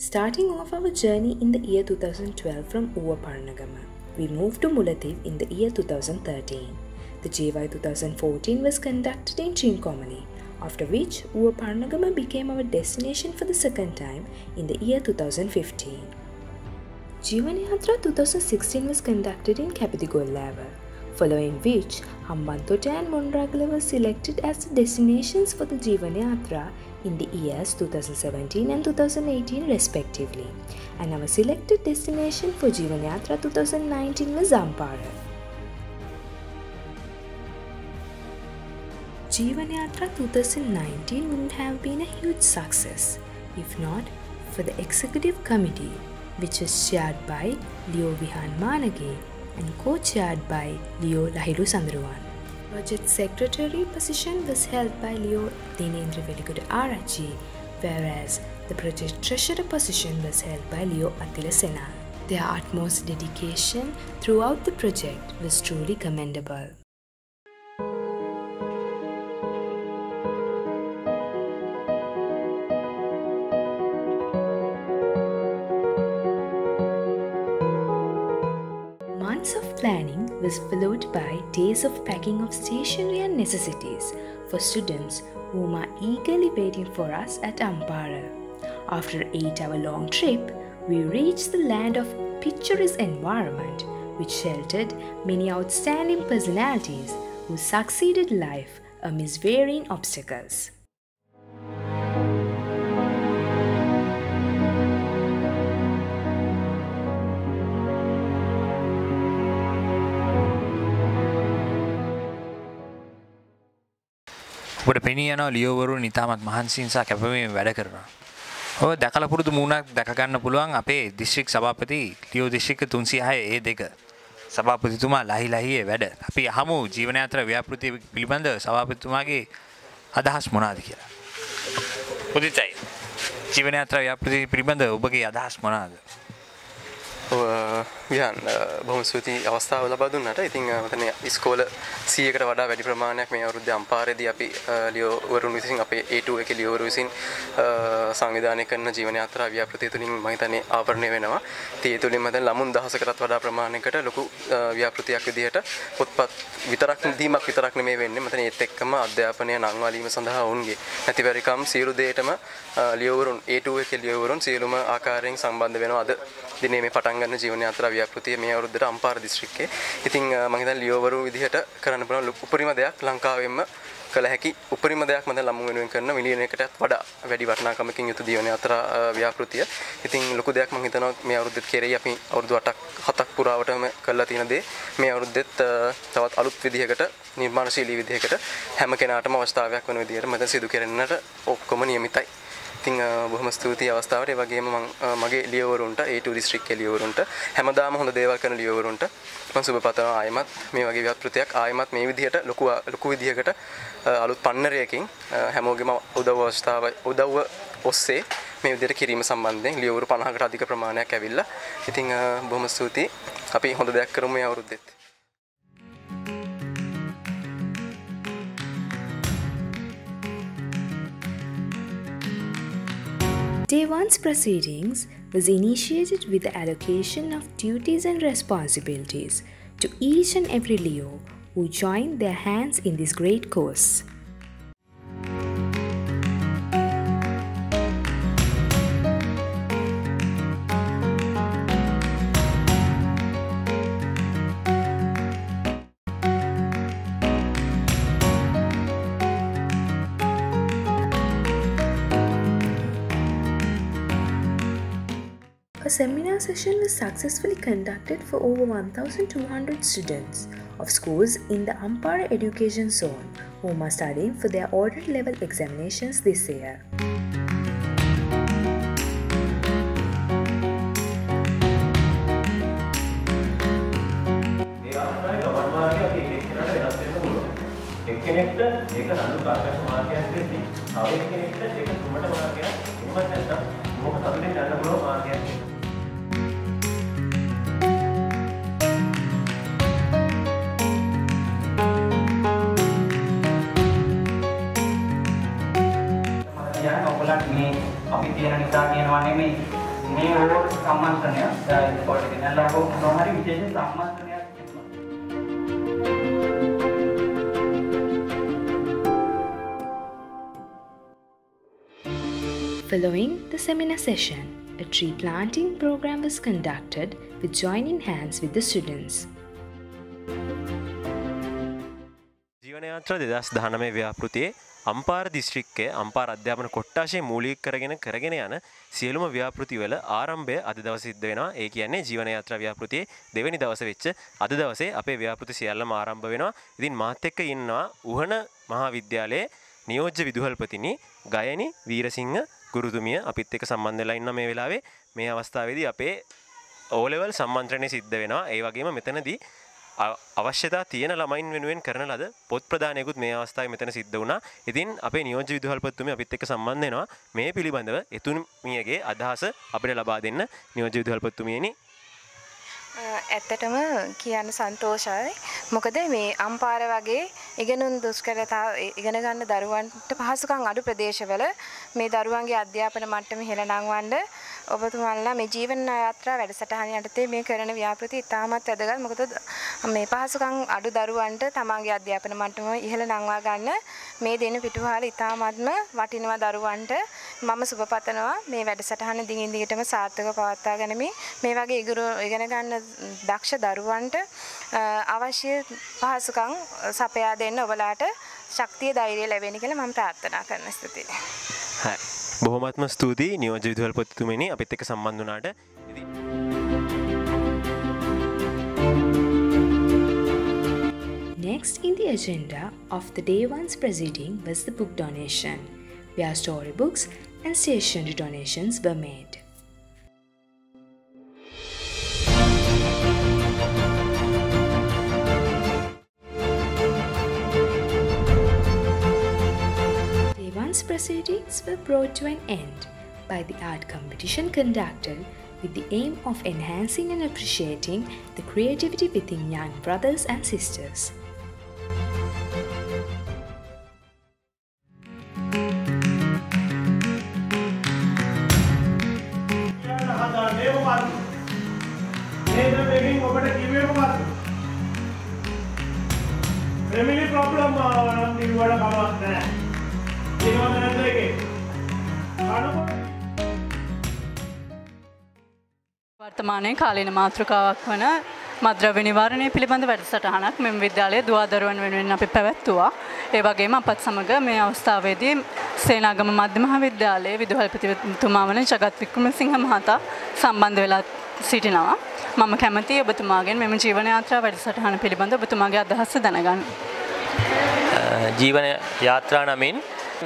Starting off our journey in the year 2012 from Uva Paranagama, we moved to Mullaitivu in the year 2013. The GY 2014 was conducted in Trincomalee, after which Uva Paranagama became our destination for the second time in the year 2015. Jeevanayatra 2016 was conducted in Kapithigullava, following which Hambantota and Monragala were selected as the destinations for the Jeevanayatra in the years 2017 and 2018 respectively, and our selected destination for Jeevanayatra 2019 was Ampara. Jeevanayatra 2019 wouldn't have been a huge success if not for the executive committee, which was chaired by Leo Vihan Manage and co-chaired by Leo Lahiru Sandruwan. Project Secretary position was held by Leo Dinendra Velikuda Arachi, whereas the Project Treasurer position was held by Leo Attila Senal. Their utmost dedication throughout the project was truly commendable. Months of planning was followed by days of packing of stationery and necessities for students whom are eagerly waiting for us at Ampara. After an 8-hour-long trip, we reached the land of picturesque environment which sheltered many outstanding personalities who succeeded life amidst varying obstacles. ඔබට පෙනී යනවා ලියෝවරුන් ඉතාමත් මහන්සියෙන් සහ කැපවීමෙන් වැඩ කරනවා. ඔය දැකලා පුරුදු මූණක් දැක ගන්න පුළුවන් අපේ දිස්ත්‍රික් සභාපති ලියෝ දිස්ත්‍රික්ක 306 A2 සභාපතිතුමා ලහිලහියේ වැඩ. අපි අහමු ජීවනයාත්‍රා ව්‍යාපෘතිය පිළිබඳ සභාපතිතුමාගේ අදහස් මොනවාද කියලා. උදිතයි. ජීවනයාත්‍රා ව්‍යාපෘතිය පිළිබඳ ඔබගේ අදහස් මොනවාද? විහන් බොහොම ස්තුතියි අවස්ථාව ලබා දුන්නාට. ඉතින් මතන ඉස්කෝල 100කට වඩා වැඩි ප්‍රමාණයක් මේ අවුරුද්දේ අම්පාරේදී අපි ලියෝ වරුන් විසින් අපේ A2 එකේ ලියෝ වරු විසින් සංවිධානය කරන ජීවනයාත්‍රා ව්‍යාපෘතිය තුලින් මම හිතන්නේ ආවරණය වෙනවා. ඉතින් ඒ තුලින් මතන ළමුන් දහසකටත් වඩා ප්‍රමාණයකට ලොකු ව්‍යාපෘතියක් විදිහට පොත්පත් විතරක් දීමක් විතරක් නෙමෙයි වෙන්නේ. මතන ඒත් එක්කම අධ්‍යාපනය නංවාලීම සඳහා ඔවුන්ගේ නැතිවරිකම් සියලු දේටම ලියෝ වරුන් A2 එකේ ලියෝ වරුන් සියලුම ආකාරයෙන් සම්බන්ධ වෙනවා. අද දිනේ මේ පටන් ගන්න ජීවනයාත්‍රා ව්‍යාපෘතිය මේ අවුරුද්දට අම්පාර දිස්ත්‍රික්කේ. ඉතින් මම හිතන්නේ ලියෝවරු විදිහට කරන්න පුළුවන් උපරිම දෙයක් ලංකාවෙම කළ හැකි උපරිම දෙයක් මම ළමුන් වෙනුවෙන් කරන මිලියන එකටත් වඩා වැඩි වටිනාකමකින් යුතු ජීවනයාත්‍රා ව්‍යාපෘතිය. ඉතින් ලොකු දෙයක් මම හිතනවා මේ අවුරුද්දෙත් කෙරෙහි අපි අවුරුදු 7ක් පුරාවටම කළා තියෙන දේ මේ අවුරුද්දෙත් තවත් අලුත් විදිහකට නිර්මාණශීලී විදිහකට හැම කෙනාටම අවස්ථාවක් වෙන විදිහට මම සිදු කරන්නට ඔක්කොම නියමිතයි. ඉතින් බොහොම ස්තුතියි අවස්ථාවට. ඒ වගේම මම මගේ ලියවරුන්ට A2 දිස්ත්‍රික්කයේ ලියවරුන්ට හැමදාම හොඳ දේවල් කරන ලියවරුන්ට මම සුබ පතනවා. ආයමත් මේ වගේ ව්‍යාපෘතියක් ආයමත් මේ විදිහට ලොකු විදිහකට අලුත් පන්නරයකින් හැමෝගෙම උදව්ව ඔස්සේ මේ විදිහට කිරීම සම්බන්ධයෙන් ලියවරු 50කට අධික ප්‍රමාණයක් ඇවිල්ලා. ඉතින් බොහොම ස්තුතියි. අපි හොඳ දෙයක් කරමු මේ අවුරුද්දෙත්. Day 1's proceedings was initiated with the allocation of duties and responsibilities to each and every Leo who joined their hands in this great course. A A seminar session was successfully conducted for over 1,200 students of schools in the Ampara education zone who are studying for their audit level examinations this year. කෙනෙක්ට ඒක නඩු කාර්යක්ෂම මාර්ගයක් දෙද්දී තව කෙනෙක්ට ඒක තුමට මාර්ගයක් එහෙමත් නැත්නම් මොකක් අපිට ගන්න පුළුවන් මාර්ගයක් මම ඔයගලන්ට මේ අපි තියෙන නිසා කියනවා නෙමෙයි මේ ඕවර් සම්මන්ත්‍රණය ඉස්කෝලේ ගෙනල්ලා මොනවා හරි විශේෂ සම්මන්ත්‍රණයක් Following the seminar session, a tree planting program was conducted with joining hands with the students. ජීවන යාත්‍රා 2019 ව්‍යාපෘතියේ අම්පාර දිස්ත්‍රික්කයේ අම්පාර අධ්‍යාපන කොට්ටාශය මූලික කරගෙන යන සියලුම ව්‍යාපෘතිවල ආරම්භය අද දවසේ සිද්ධ වෙනවා. ඒ කියන්නේ ජීවන යාත්‍රා ව්‍යාපෘතියේ දෙවෙනි දවසේ වෙච්ච අද දවසේ අපේ ව්‍යාපෘති සියල්ලම ආරම්භ වෙනවා. ඉතින් මාත් එක්ක ඉන්නවා උහන මහාවිද්‍යාලයේ නියෝජ්‍ය විදුහල්පතිනි ගයනි වීරසිංහ ගුරුතුමිය අපිත් එක්ක සම්බන්ධ වෙලා ඉන්න මේ වෙලාවේ මේ අවස්ථාවේදී අපේ O level සම්මන්ත්‍රණය සිද්ධ වෙනවා. ඒ වගේම මෙතනදී අවශ්‍යතා තියෙන ළමයින් වෙනුවෙන් කරන ලද පොත් ප්‍රදානයකුත් මේ අවස්ථාවේ මෙතන සිද්ධ වුණා. ඉතින් අපේ නියෝජ්‍ය විදුහල්පතිතුමිය අපිත් එක්ක සම්බන්ධ වෙනවා. මේ පිළිබඳව එතුමියගේ අදහස අපිට ලබා දෙන්න නියෝජ්‍ය විදුහල්පතිතුමියනි. ඇත්තටම කියන්න සන්තෝෂයි. මොකද මේ අම්පාර වගේ ඉගෙනුම් දුෂ්කරතා ඉගෙන ගන්න දරුවන්ට පහසුකම් අඩු ප්‍රදේශවල මේ දරුවන්ගේ අධ්‍යාපන මට්ටම ඉහළ නංවන්න ඔබතුමාලා මේ ජීවන යාත්‍රා වැඩසටහන යටතේ මේ කරන ව්‍යාපෘති ඉතාමත් වැදගත්. මොකද මේ පහසුකම් අඩු දරුවන්ට තමන්ගේ අධ්‍යාපන මට්ටම ඉහළ නංවා ගන්න මේ දෙන පිටුවහල ඉතාමත්ම වටිනවා දරුවන්ට. මම සුබ පතනවා මේ වැඩසටහන දිගින් දිගටම සාර්ථකව පවත්වා ගනිමින් මේ වගේ ඉගෙන ගන්න දක්ෂ දරුවන්ට අවශ්‍ය පහසුකම් සපයා දෙන්න ඔබලාට ශක්තිය ධෛර්යය ලැබෙන්න කියලා මම ප්‍රාර්ථනා කරන ස්තුතියි. හරි. බොහොමත්ම ස්තුතියි නියෝජ්‍ය විදුහල්පතිතුමනි අපිත් එක්ක සම්බන්ධ වුණාට. Next in the agenda of the day one's proceeding was the book donation, where storybooks and stationery donations were made. Day one's proceedings were brought to an end by the art competition conducted with the aim of enhancing and appreciating the creativity within young brothers and sisters. Family problem නම් ඉවර කමක් නැහැ. ඒකම නැද්ද ඒකේ? වර්තමානයේ කාලීන මාතෘකාවක් වන මද්‍රව්‍ය නිවාරණය පිළිබඳ වැඩසටහනක් මෙම විද්‍යාලයේ දුවදරුවන් වෙනුවෙන් අපි පැවැත්වුවා. ඒ වගේම අපත් සමග මේ අවස්ථාවේදී සේනාගම මධ්‍ය මහාවිද්‍යාලයේ විදුහල්පතිතුමා වන ජගත් වික්‍රමසිංහ මහතා සම්බන්ධ වෙලා සිටිනවා. මම කැමතියි ඔබතුමාගෙන් මෙම ජීවන යාත්‍රා වැඩසටහන පිළිබඳ ඔබතුමාගේ අදහස දැනගන්න. ජීවන යාත්‍රා නමින්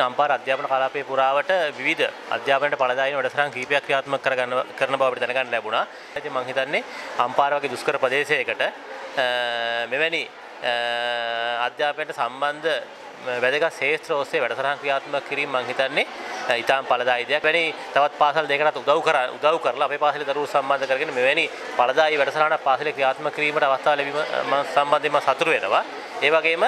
අම්පාර අධ්‍යාපන කලාපයේ පුරාවට විවිධ අධ්‍යාපනයට පළදායීන වැඩසටහන් කිහිපයක් ක්‍රියාත්මක කරන බව අපිට දැනගන්න ලැබුණා. ඉතින් මම හිතන්නේ අම්පාර වගේ දුෂ්කර ප්‍රදේශයකට මෙවැනි අධ්‍යාපනයට සම්බන්ධ වැදගත් ශාස්ත්‍ර ඔස්සේ වැඩසටහන් ක්‍රියාත්මක කිරීම මම හිතන්නේ ඉතාම ඵලදායී දෙයක්. වෙනි තවත් පාසල් දෙකකට උදව් කරලා අපේ පාසලේ දරුවෝ සම්බන්ධ කරගෙන මෙවැනි ඵලදායී වැඩසටහනක් පාසලේ ක්‍රියාත්මක කිරීමට අවස්ථාව ලැබීම සම්බන්ධයෙන් මම සතුටු වෙනවා. ඒ වගේම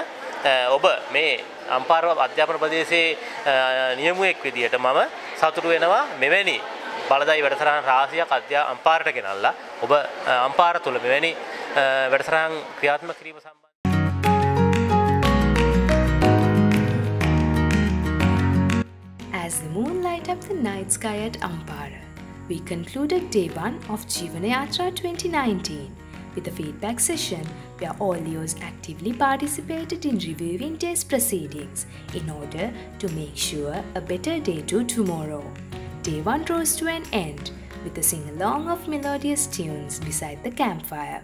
ඔබ මේ අම්පාර අධ්‍යාපන ප්‍රදේශයේ නියමුවෙක් විදියට මම සතුටු වෙනවා මෙවැනි ඵලදායී වැඩසටහන් රාශියක් අම්පාරට ගෙනල්ලා ඔබ අම්පාර තුල මෙවැනි වැඩසටහන් ක්‍රියාත්මක කිරීම සම්බන්ධ As the moon light up the night sky at Ampara, we concluded day one of Jeevana Yatra 2019 with a feedback session where all leos actively participated in reviewing day's proceedings in order to make sure a better day to tomorrow. Day one draws to an end with a sing-along of melodious tunes beside the campfire.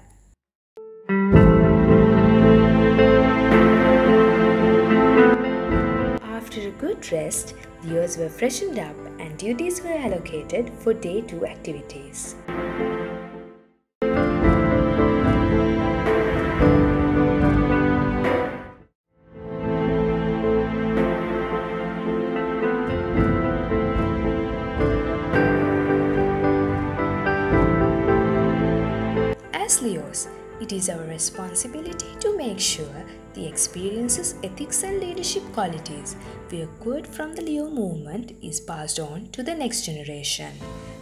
After a good rest, Leos were freshened up and duties were allocated for day 2 activities. As Leos, it is our responsibility to make sure the experiences, ethics and leadership qualities we acquired from the Leo movement is passed on to the next generation.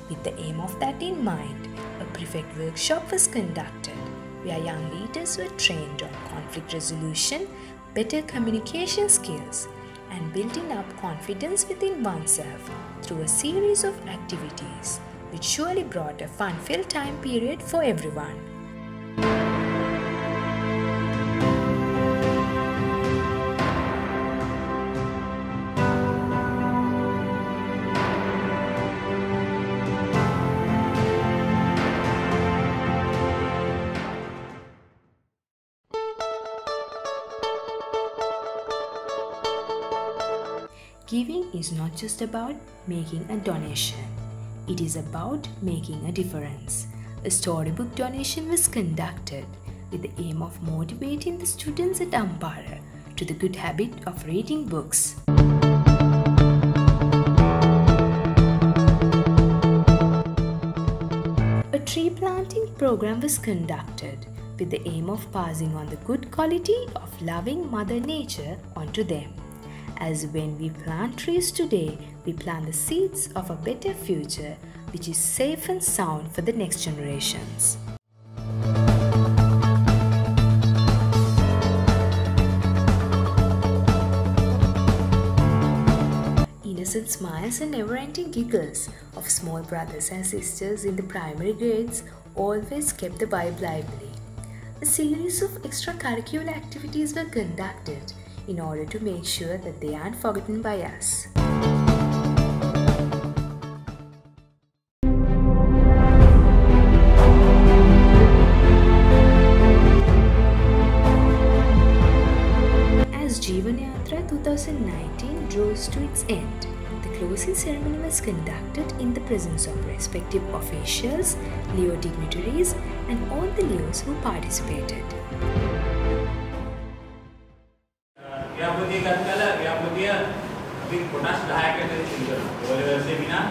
With the aim of that in mind, a prefect workshop was conducted where young leaders were trained on conflict resolution, better communication skills and building up confidence within oneself through a series of activities which surely brought a fun-filled time period for everyone. Giving is not just about making a donation. It is about making a difference. A storybook donation was conducted with the aim of motivating the students at Ampara to the good habit of reading books. A tree planting program was conducted with the aim of passing on the good quality of loving Mother Nature onto them. As when we plant trees today, we plant the seeds of a better future which is safe and sound for the next generations. Innocent smiles and never-ending giggles of small brothers and sisters in the primary grades always kept the vibe lively. A series of extracurricular activities were conducted in order to make sure that they aren't forgotten by us. As Jeevanayatra 2019 draws to its end, the closing ceremony was conducted in the presence of respective officials, Leo dignitaries, and all the Leos who participated. व्यापृति कल व्यापृति अभी कोटास 10 सिंगर ओलेवल seminar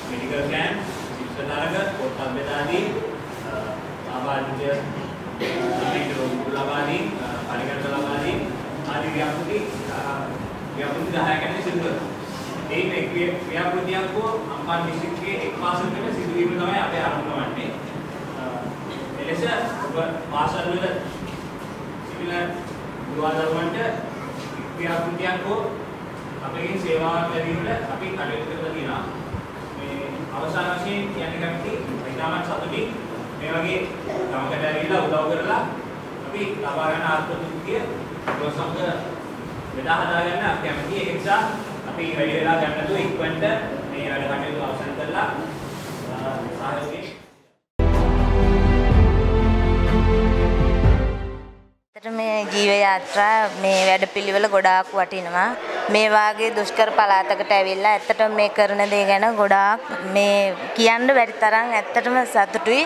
medical camp शिक्षादारगत कोटाबेदादी आबादी लाभादी पालिका लाभादी आदि व्यापृति 10 सिंगर एक व्यापृतियों को अम्पार डिस्ट्रिक्ट के एक पास में सिद्धि में हमें आप आरंभ करने ऐसे पास अलग सिमिलर දුරදරුවන්ට ක්‍රියාකෘතියක් හෝ අපේ සේවාවක් ලැබීමට අපි කටයුතු කරලා තියෙනවා. මේ අවසාන වශයෙන් කියන්න කැමති ඉතාමත් සතුටින් මේ වගේ ගමකට ඇවිල්ලා උදව් කරලා අපි ලබා ගන්න ආත්මතෘප්තිය ප්‍රසංග බෙදා හදා ගන්න අපි කැමති. ඒ නිසා අපි වැඩි වෙලා ගන්න නැතුව ඉක්මනට මේ වැඩ කටයුතු අවසන් කරලා සහයෝගයෙන් මේ ජීව යාත්‍රා මේ වැඩපිළිවෙල ගොඩාක් වටිනවා. මේ වාගේ දුෂ්කර පළාතකට ඇවිල්ලා ඇත්තටම මේ කරන දේ ගැන ගොඩාක් මේ කියන්න බැරි තරම් ඇත්තටම සතුටුයි.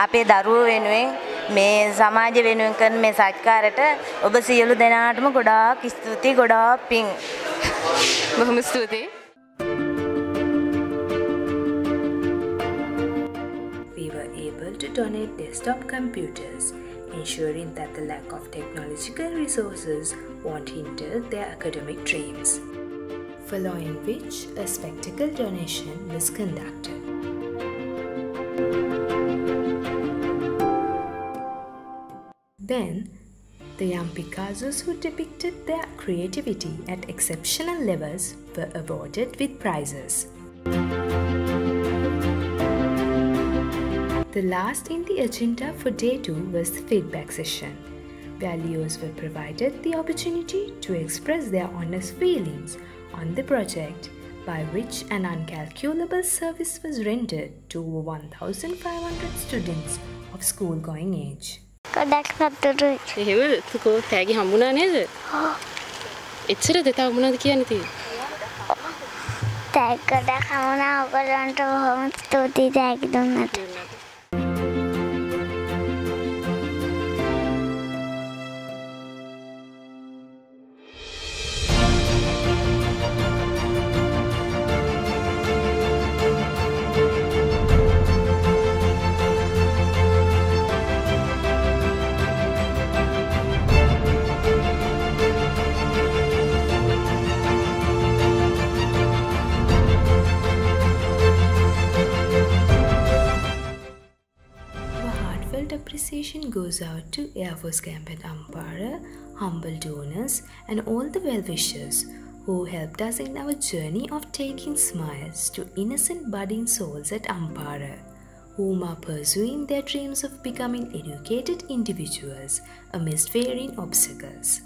අපේ දරුවෝ වෙනුවෙන් මේ සමාජ වෙනුවෙන් කරන මේ සත්කාරයට ඔබ සියලු දෙනාටම ගොඩාක් ස්තුතියි, ගොඩාක් පිං. බොහොම ස්තුතියි. We were able to donate desktop computers, ensuring that the lack of technological resources won't hinder their academic dreams, following which a spectacle donation was conducted. Then, the young Picassos who depicted their creativity at exceptional levels were awarded with prizes. The last in the agenda for day 2 was the feedback session, where Leos were provided the opportunity to express their honest feelings on the project by which an uncalculable service was rendered to over 1,500 students of school-going age. ගොඩක් සතුටුයි. එහෙම තුකෝ තෑගි හම්බුණා නේද? ඔව්. එච්චරද තව මොනවද කියන්න තියෙන්නේ? තෑගි ගොඩක් හම්බුණා. ඔයගොල්ලන්ට බොහොම ස්තුතියි තෑගි දුන්නට. Appreciation goes out to Air Force Camp at Ampara, humble donors and all the well-wishers who helped us in our journey of taking smiles to innocent budding souls at Ampara, whom are pursuing their dreams of becoming educated individuals amidst varying obstacles.